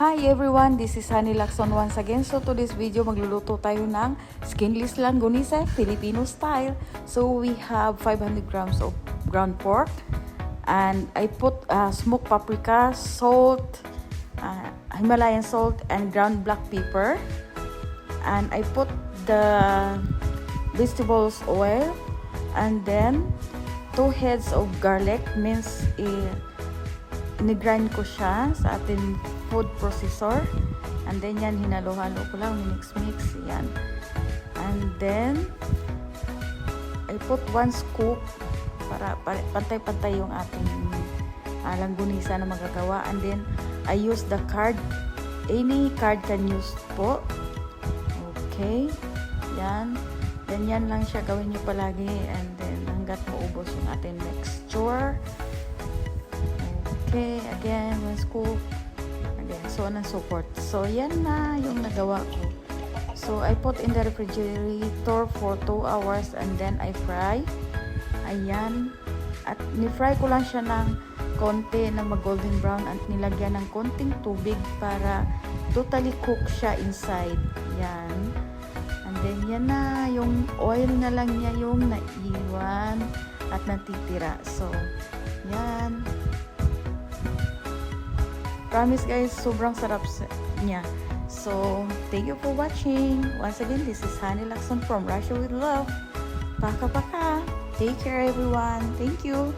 Hi everyone, this is Honey Lacson once again. So today's video, magluluto tayo ng skinless langgonisa, Filipino style. So we have 500 grams of ground pork. And I put smoked paprika, salt, Himalayan salt, and ground black pepper. And I put the vegetables oil. And then 2 heads of garlic, means ni-grind ko siya sa ating food processor. And then yan, hinalo-halo ko lang, mix-mix, yan. And then I put 1 scoop para pantay-pantay yung ating langgonisa na magagawa. And then I use the curd, any curd can use po. Okay, yan. Then yan lang siya, gawin nyo palagi. And then hanggat maubos yung ating mixture. Okay, again, 1 scoop. Again, so on and so forth. So, yan na yung nagawa ko. So, I put in the refrigerator for 2 hours and then I fry. Ayan. At ni-fry ko lang siya ng konti na mag-golden brown at nilagyan ng konting tubig para totally cook siya inside. Yan. And then, yan na. Yung oil na lang niya yung naiwan at natitira. So, yan. Promise guys, sobrang sarap niya. So, thank you for watching. Once again, this is Honey Lacson from Russia with Love. Paka-paka. Take care everyone. Thank you.